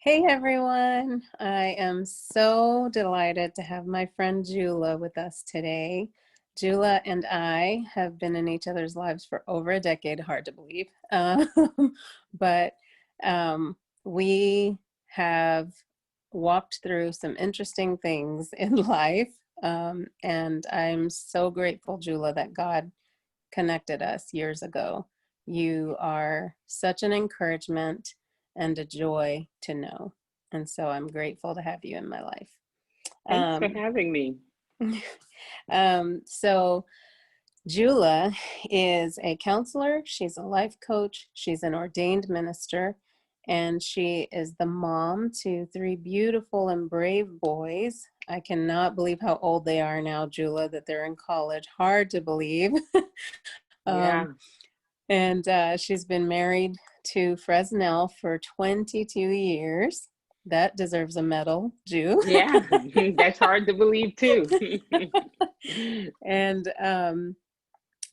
Hey everyone, I am so delighted to have my friend Dieula with us today. Dieula and I have been in each other's lives for over a decade, hard to believe. But um, we have walked through some interesting things in life. And I'm so grateful, Dieula, that God connected us years ago. You are such an encouragement and a joy to know. And so I'm grateful to have you in my life. Thanks for Um, having me. so Dieula is a counselor, she's a life coach, she's an ordained minister, and she is the mom to three beautiful and brave boys. I cannot believe how old they are now, Dieula, that they're in college. Hard to believe. um, Yeah, and she's been married to Fresnel for 22 years. That deserves a medal, Jew. yeah, that's hard to believe too. And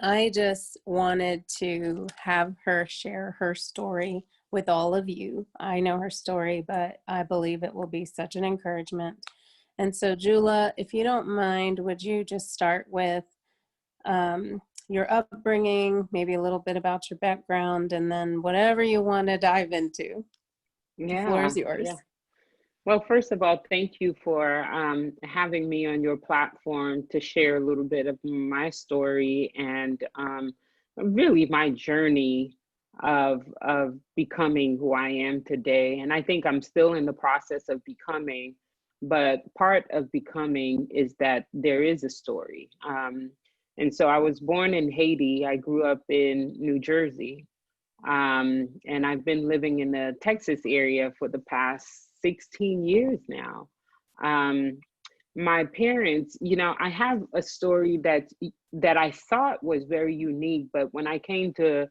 I just wanted to have her share her story with all of you. I know her story, but I believe it will be such an encouragement. And so, Dieula, if you don't mind, would you just start with your upbringing, maybe a little bit about your background, and then whatever you want to dive into? The floor Yeah, is yours. yeah. Well, first of all, thank you for having me on your platform to share a little bit of my story and really my journey of becoming who I am today. And I think I'm still in the process of becoming, but part of becoming is that there is a story. And so I was born in Haiti. I grew up in New Jersey. And I've been living in the Texas area for the past 16 years now. Um, my parents, I have a story that I thought was very unique, but when I came to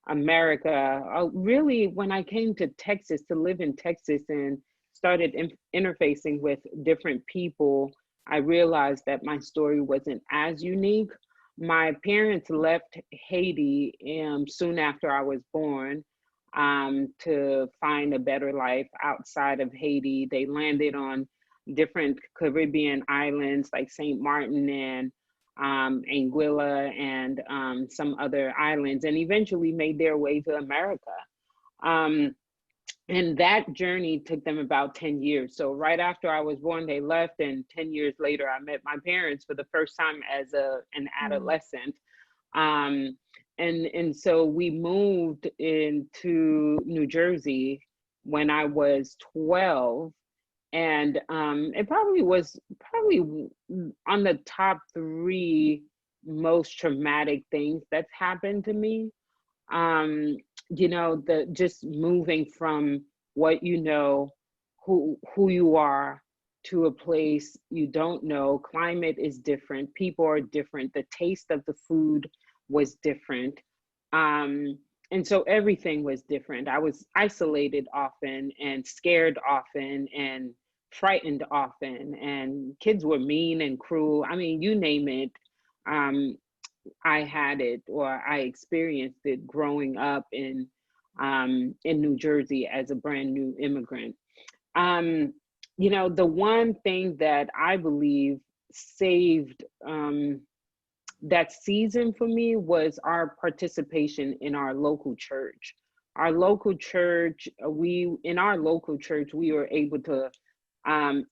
America, really when I came to Texas to live in Texas and started interfacing with different people, I realized that my story wasn't as unique. My parents left Haiti soon after I was born to find a better life outside of Haiti. They landed on different Caribbean islands like St. Martin and Anguilla and some other islands, and eventually made their way to America. Um, and that journey took them about 10 years. So right after I was born, they left, and 10 years later, I met my parents for the first time as an Mm. adolescent. Um, and so we moved into New Jersey when I was 12, and it probably was on the top three most traumatic things that's happened to me. um the just moving from what you know, who you are, to a place you don't know. Climate is different, people are different, the taste of the food was different. And so everything was different. I was isolated often and scared often and frightened often, and kids were mean and cruel. I mean, you name it. um I had it, or I experienced it growing up in New Jersey as a brand new immigrant. Um, the one thing that I believe saved that season for me was our participation in our local church. Our local church, we in our local church, we were able to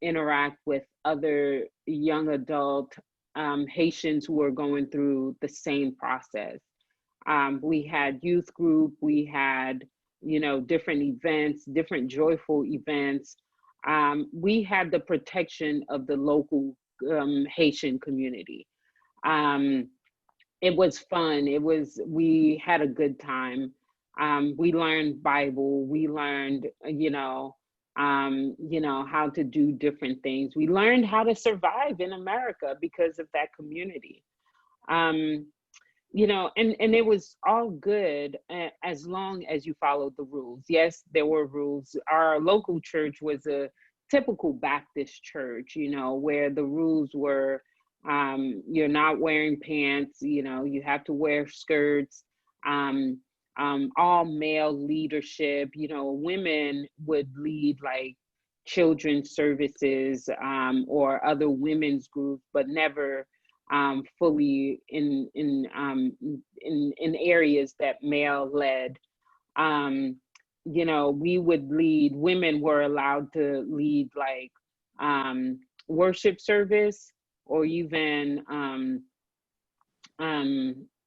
interact with other young adult Haitians who were going through the same process. We had youth group, we had, different events, different joyful events. We had the protection of the local Haitian community. Um, it was fun. We had a good time. We learned Bible. We learned, how to do different things. We learned how to survive in America because of that community. Um, and it was all good as long as you followed the rules. Yes, there were rules. Our local church was a typical Baptist church, where the rules were, you're not wearing pants, you have to wear skirts. all male leadership. You know, women would lead like children's services, or other women's groups, but never fully in areas that male led. um you know, we would lead, women were allowed to lead like worship service, or even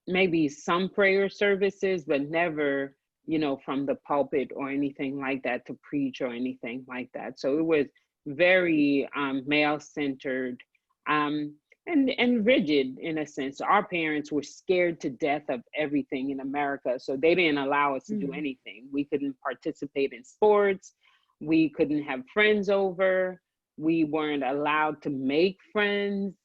maybe some prayer services, but never, you know, from the pulpit or anything like that, to preach or anything like that. So it was very male centered, um, and rigid in a sense. Our parents were scared to death of everything in America, so they didn't allow us to do Mm. anything. We couldn't participate in sports. We couldn't have friends over. We weren't allowed to make friends.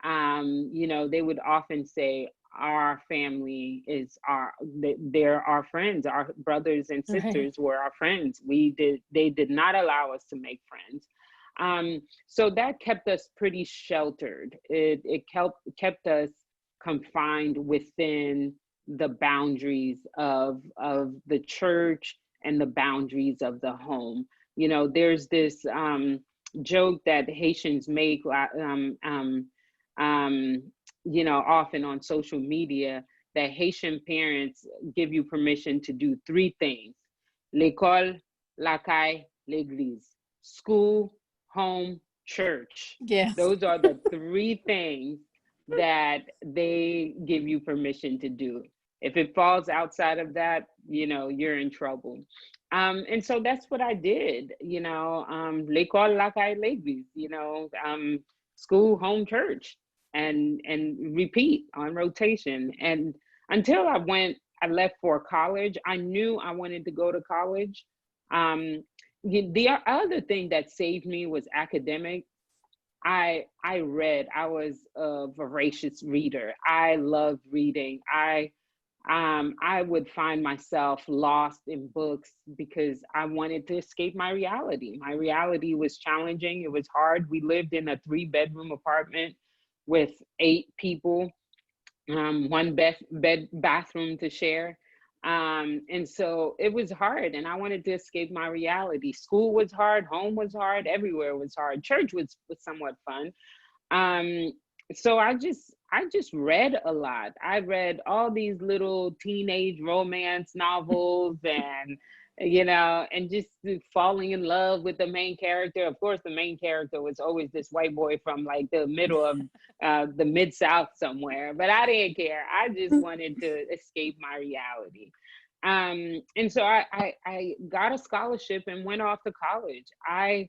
You know, they would often say, our family is they're our friends, our brothers and Right. sisters were our friends. They did not allow us to make friends. So that kept us pretty sheltered. It kept us confined within the boundaries of the church and the boundaries of the home. You know, there's this joke that Haitians make, um, you know, often on social media, that Haitian parents give you permission to do three things: l'école, la caille, l'église. School, home, church. Yes. Those are the three things that they give you permission to do. If it falls outside of that, you know, you're in trouble. And so that's what I did, you know, l'école, la caille, l'église, you know, school, home, church, and repeat on rotation. And until I left for college, I knew I wanted to go to college. Um, the other thing that saved me was academic. I read. I was a voracious reader. I loved reading. I would find myself lost in books because I wanted to escape my reality. My reality was challenging. It was hard. We lived in a three-bedroom apartment with eight people, one bed bathroom to share. And so it was hard, and I wanted to escape my reality. School was hard, home was hard, everywhere was hard. Church was somewhat fun. um so I just read a lot. I read all these little teenage romance novels, and you know, and just falling in love with the main character. Of course, the main character was always this white boy from like the middle of the mid south somewhere, but I didn't care. I just wanted to escape my reality. And so I got a scholarship and went off to college. I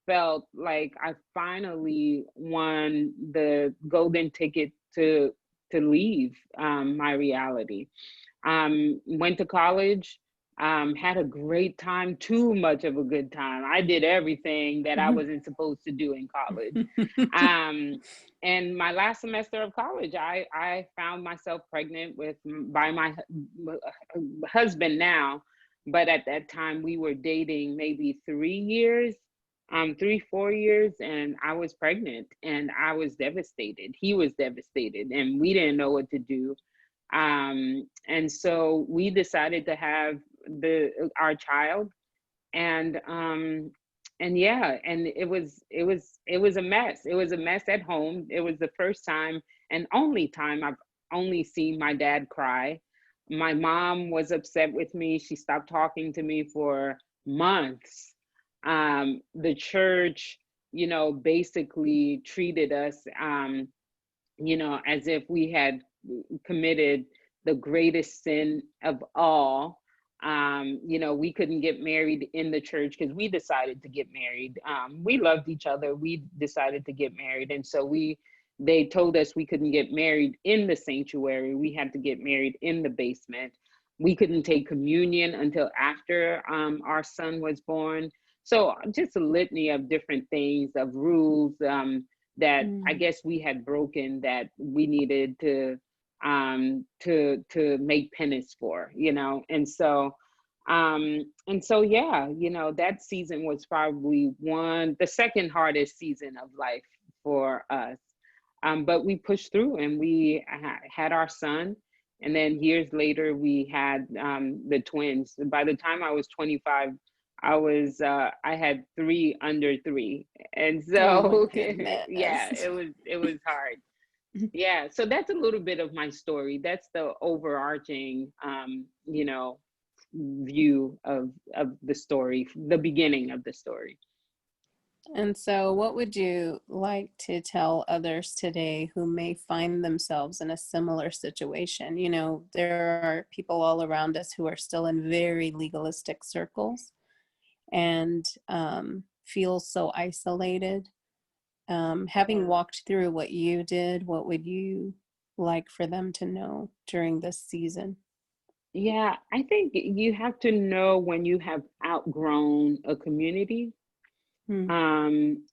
felt like I finally won the golden ticket to leave my reality. Went to college, had a great time, too much of a good time. I did everything that I wasn't supposed to do in college. Um, and my last semester of college, I found myself pregnant with by my husband now, but at that time we were dating maybe 3 years, 3 4 years, and I was pregnant, and I was devastated. He was devastated, and we didn't know what to do. And so we decided to have the our child, and yeah, and it was a mess. It was a mess at home. It was the first time and only time I've only seen my dad cry. My mom was upset with me. She stopped talking to me for months. The church, you know, basically treated us, you know, as if we had committed the greatest sin of all. You know, we couldn't get married in the church because we decided to get married. We loved each other. We decided to get married. And so they told us we couldn't get married in the sanctuary. We had to get married in the basement. We couldn't take communion until after our son was born. So just a litany of different things, of rules, that I Mm. guess we had broken, that we needed to make penance for, you know. And so yeah, you know, that season was probably the second hardest season of life for us. But we pushed through, and we had our son, And then years later, we had the twins. By the time I was 25, I had three under three, and Oh my so yeah, goodness. it was hard. Yeah, so that's a little bit of my story. That's the overarching, view of the story, the beginning of the story. And so, what would you like to tell others today who may find themselves in a similar situation? You know, there are people all around us who are still in very legalistic circles and feel so isolated. Having Yeah. walked through what you did, what would you like for them to know during this season? Yeah, I think you have to know when you have outgrown a community, Hmm.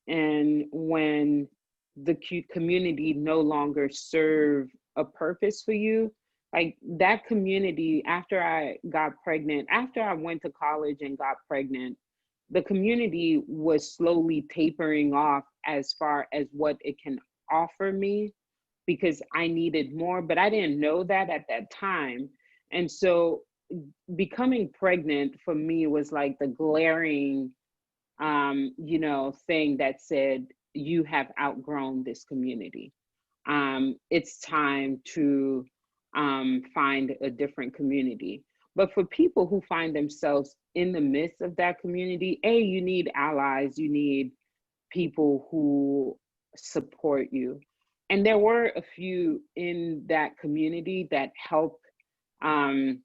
and when the community no longer serve a purpose for you. Like that community, after I got pregnant, after I went to college and got pregnant, the community was slowly tapering off as far as what it can offer me, because I needed more, but I didn't know that at that time. And so becoming pregnant for me was like the glaring thing that said, you have outgrown this community. It's time to find a different community. But for people who find themselves in the midst of that community, you need allies, you need people who support you. And there were a few in that community that helped, um,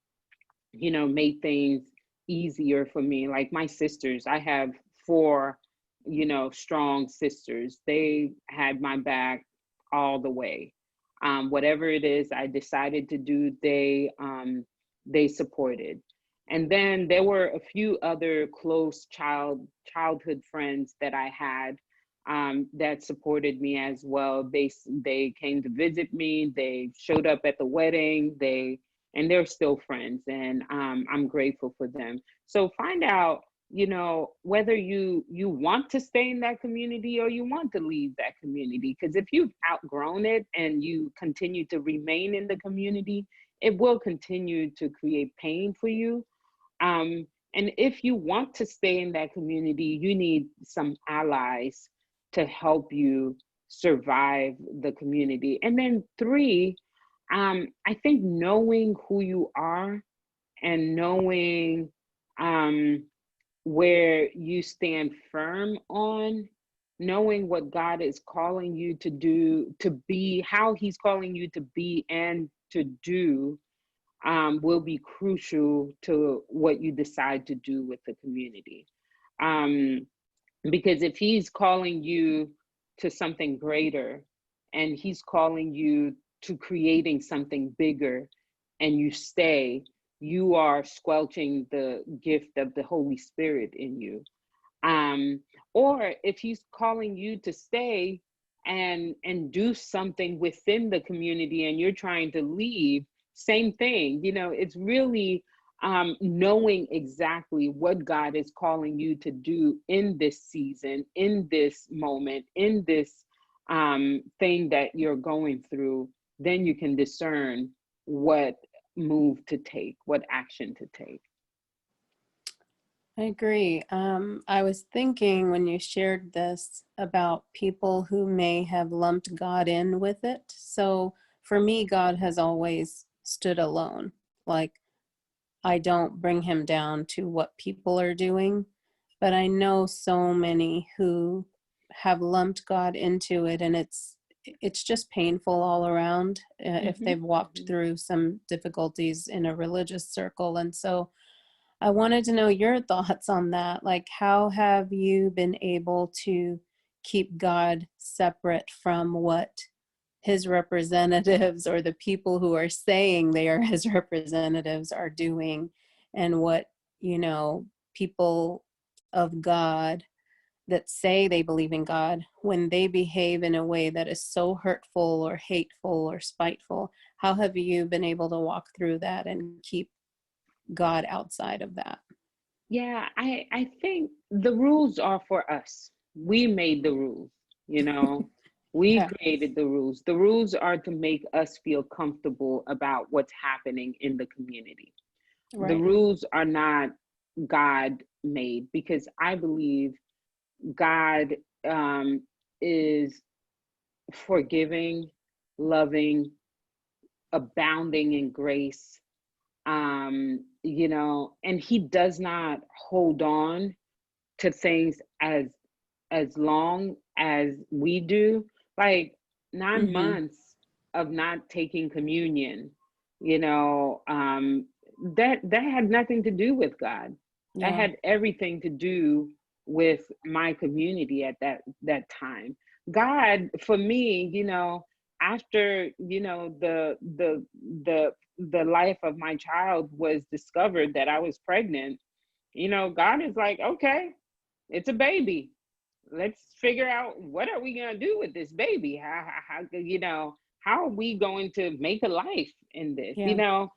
made things easier for me. Like my sisters, I have four, strong sisters. They had my back all the way. Whatever it is I decided to do, they supported. And then there were a few other close childhood friends that I had, that supported me as well. They came to visit me. They showed up at the wedding. And they're still friends, and I'm grateful for them. So find out, whether you want to stay in that community or you want to leave that community. Because if you've outgrown it and you continue to remain in the community, it will continue to create pain for you. And if you want to stay in that community, you need some allies to help you survive the community. And then three, I think knowing who you are and knowing um, where you stand firm on, knowing what God is calling you to do, to be, how He's calling you to be and to do, will be crucial to what you decide to do with the community. Um, because if He's calling you to something greater, and He's calling you to creating something bigger, and you stay, you are squelching the gift of the Holy Spirit in you. um or if He's calling you to stay and do something within the community and you're trying to leave, same thing. It's really knowing exactly what God is calling you to do in this season, in this moment, in this thing that you're going through. Then you can discern what move to take, what action to take. I agree. I was thinking when you shared this about people who may have lumped God in with it. So for me, God has always stood alone. Like, I don't bring him down to what people are doing, but I know so many who have lumped God into it, and it's just painful all around if Hmm. they've walked Hmm. through some difficulties in a religious circle. And so I wanted to know your thoughts on that. Like, how have you been able to keep God separate from what his representatives or the people who are saying they are his representatives are doing, and what, you know, people of God that say they believe in God, when they behave in a way that is so hurtful or hateful or spiteful? How have you been able to walk through that and keep God outside of that? Yeah, I think the rules are for us. We made the rules, you know. We Yeah. created the rules. The rules are to make us feel comfortable about what's happening in the community. The Right. rules are not God made, because I believe God is forgiving, loving, abounding in grace, and He does not hold on to things as long as we do. Like, nine Mm-hmm. months of not taking communion, you know, that had nothing to do with God. That Yeah. had everything to do with my community at that time. God, for me, after the life of my child was discovered that I was pregnant, God is like, okay, it's a baby. Let's figure out, what are we going to do with this baby? How are we going to make a life in this? Yeah.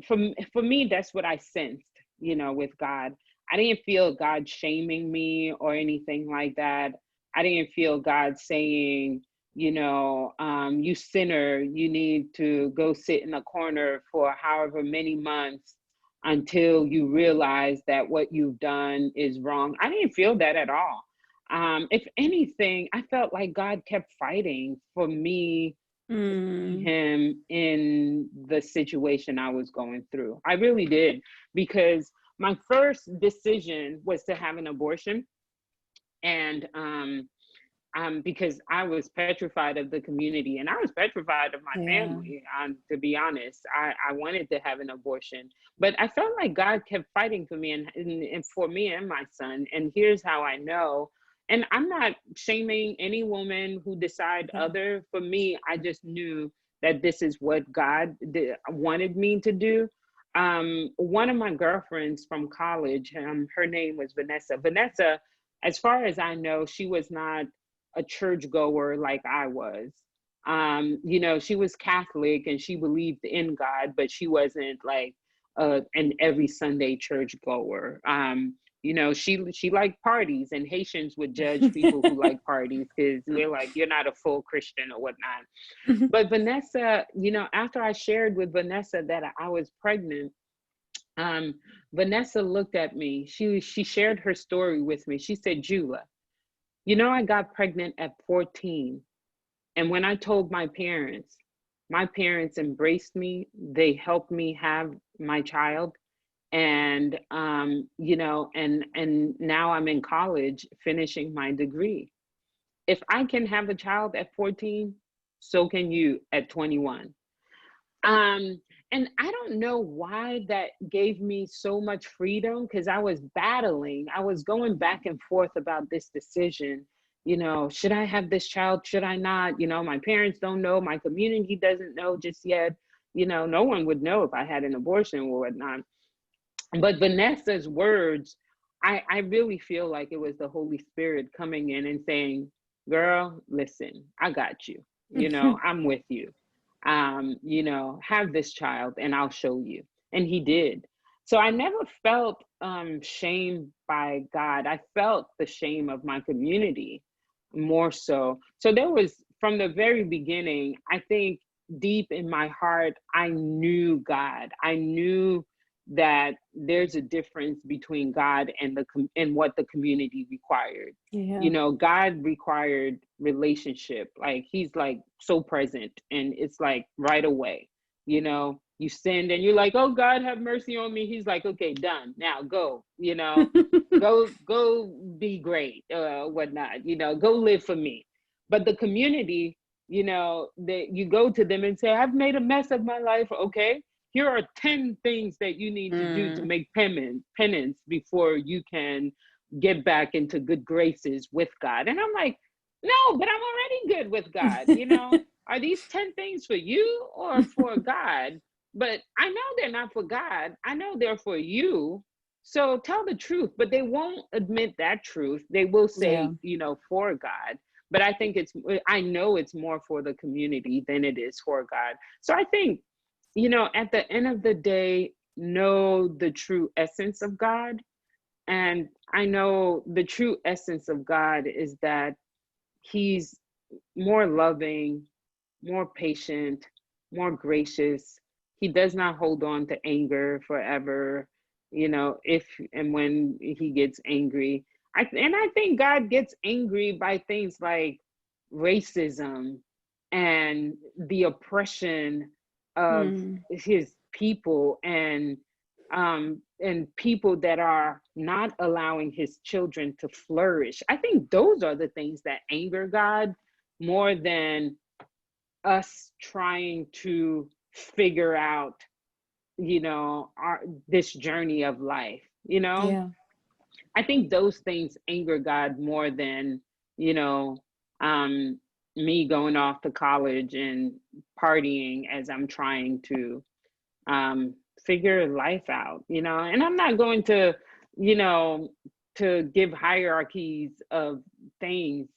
For me, that's what I sensed, with God. I didn't feel God shaming me or anything like that. I didn't feel God saying, you sinner, you need to go sit in a corner for however many months until you realize that what you've done is wrong. I didn't feel that at all. If anything, I felt like God kept fighting for me to see Mm. Him in the situation I was going through. I really did, because my first decision was to have an abortion. And because I was petrified of the community, and I was petrified of my Yeah. family. To be honest, I wanted to have an abortion, but I felt like God kept fighting for me, and for me and my son. And here's how I know. And I'm not shaming any woman who decide Yeah. other. For me, I just knew that this is what God wanted me to do. One of my girlfriends from college, her name was Vanessa. Vanessa, as far as I know, she was not a church goer like I was. She was Catholic and she believed in God, but she wasn't like an every Sunday church goer. She liked parties, and Haitians would judge people who like parties because we're like, you're not a full Christian or whatnot. But Vanessa, after I shared with Vanessa that I was pregnant, um, Vanessa looked at me. She shared her story with me. She said, Jula, I got pregnant at 14. And when I told my parents embraced me. They helped me have my child. And and now I'm in college finishing my degree. If I can have a child at 14, so can you at 21. Um, and I don't know why that gave me so much freedom, because I was going back and forth about this decision. Should I have this child? Should I not? My parents don't know, my community doesn't know just yet. No one would know if I had an abortion or whatnot. But Vanessa's words, I really feel like it was the Holy Spirit coming in and saying, girl, listen, I got you. I'm with you. Have this child and I'll show you. And He did. So I never felt shamed by God. I felt the shame of my community more so. So there was, from the very beginning, I think deep in my heart, I knew God. I knew that there's a difference between God and and what the community required. Yeah. God required relationship. Like, He's like so present, and it's like right away. You sinned and you're like, oh God, have mercy on me. He's like, okay, done. Now go. Go be great, whatnot. Go live for me. But the community, that you go to them and say, I've made a mess of my life. Okay, here are 10 things that you need to do to Mm. make penance before you can get back into good graces with God. And I'm like, no, but I'm already good with God. Are these 10 things for you or for God? But I know they're not for God. I know they're for you. So tell the truth. But they won't admit that truth. They will Yeah. say, for God. But I know it's more for the community than it is for God. So I think, at the end of the day, know the true essence of God. And I know the true essence of God is that He's more loving, more patient, more gracious. He does not hold on to anger forever, if and when he gets angry. I think God gets angry by things like racism and the oppression of Mm. his people, and people that are not allowing his children to flourish. I think those are the things that anger God more than us trying to figure out, our this journey of life. Yeah. I think those things anger God more than, you know, um, me going off to college and partying as I'm trying to figure life out. And I'm not going you know, to give hierarchies of things,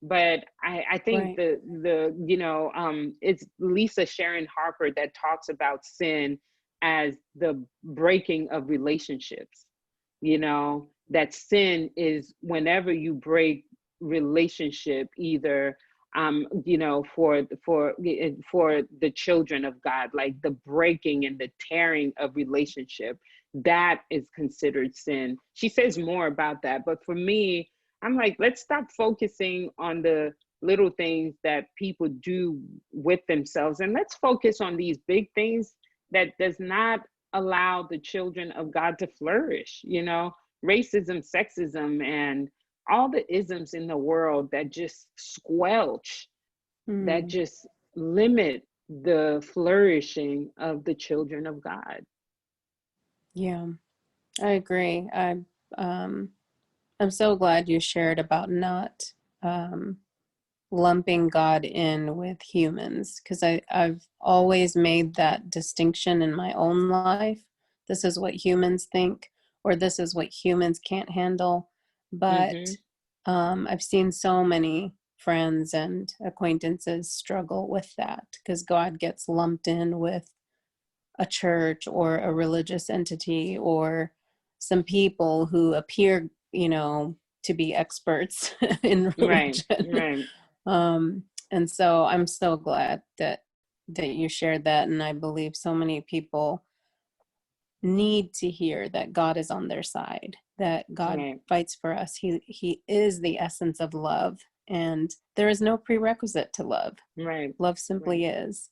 but I think Right. it's Lisa Sharon Harper that talks about sin as the breaking of relationships. That sin is whenever you break relationship, either for the children of God, like the breaking and the tearing of relationship, that is considered sin. She says more about that, but for me, I'm like, let's stop focusing on the little things that people do with themselves, and let's focus on these big things that does not allow the children of God to flourish. Racism, sexism, and all the isms in the world that just squelch, that Mm. just limit the flourishing of the children of God. Yeah. I agree. Um, I'm so glad you shared about not um, lumping God in with humans, because I've always made that distinction in my own life. This is what humans think, or this is what humans can't handle. But Hmm. I've seen so many friends and acquaintances struggle with that because God gets lumped in with a church or a religious entity or some people who appear, to be experts in Right, religion. right, And so I'm so glad that you shared that, and I believe so many people need to hear that God is on their side, that God right, fights for us. He is the essence of love, and there is no prerequisite to love. right, Love right. simply is.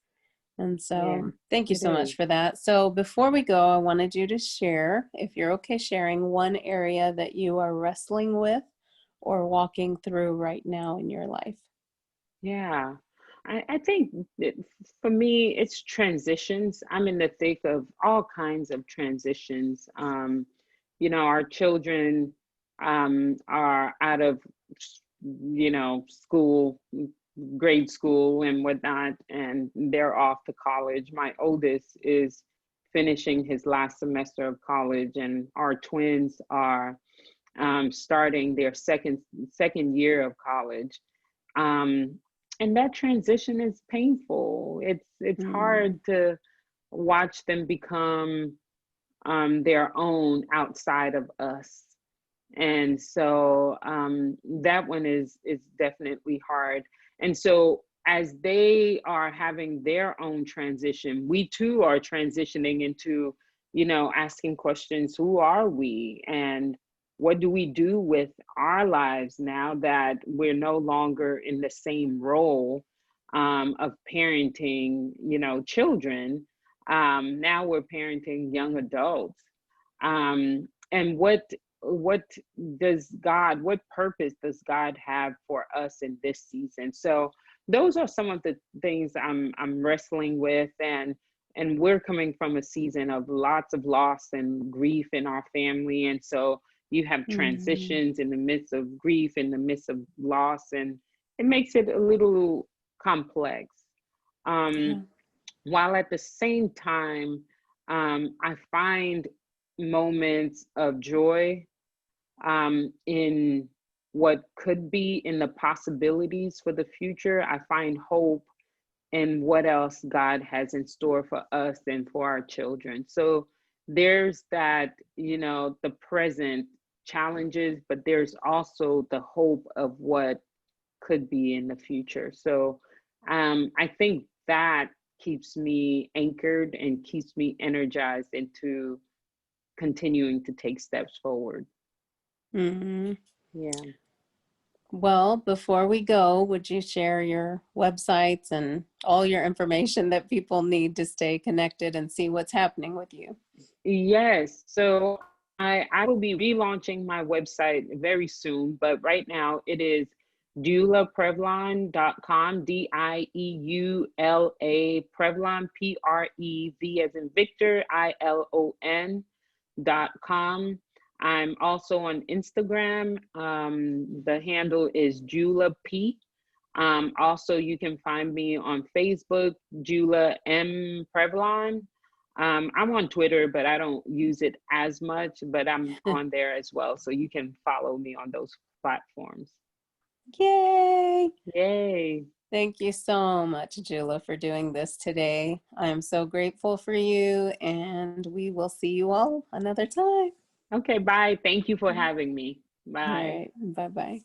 And Yeah, so, thank you it so is. much for that. So, before we go, I wanted you to share, if you're okay sharing, one area that you are wrestling with or walking through right now in your life. Yeah. I think that for me, it's transitions. I'm in the thick of all kinds of transitions. Our children are out of, school, grade school and whatnot, and they're off to college. My oldest is finishing his last semester of college, and our twins are starting their second year of college. um, and that transition is painful. It's Mm, hard to watch them become their own outside of us, and so that one is definitely hard. And so as they are having their own transition, we too are transitioning into, asking questions: who are we, and what do we do with our lives now that we're no longer in the same role of parenting, children? Now we're parenting young adults. And what what purpose does God have for us in this season? So those are some of the things I'm wrestling with, and we're coming from a season of lots of loss and grief in our family, and so you have mm, transitions in the midst of grief, in the midst of loss, and it makes it a little complex. um yeah. while at the same time, I find moments of joy in what could be, in the possibilities for the future. I find hope in what else God has in store for us and for our children. So there's that, the present challenges, but there's also the hope of what could be in the future. So I think that keeps me anchored and keeps me energized into continuing to take steps forward. Hmm. Yeah. Well, before we go, would you share your websites and all your information that people need to stay connected and see what's happening with you? Yes. So I will be relaunching my website very soon, but right now it is deulaprevilon.com, Dieula Previlon, Prev as in Victor, ILON.com. I'm also on Instagram. The handle is Dieula P. Also, you can find me on Facebook, Dieula M. Previlon. I'm on Twitter, but I don't use it as much, but I'm on there as well. So you can follow me on those platforms. Yay! Yay. Thank you so much, Jula, for doing this today. I'm so grateful for you, and we will see you all another time. Okay, bye. Thank you for having me. All Bye. right, bye-bye.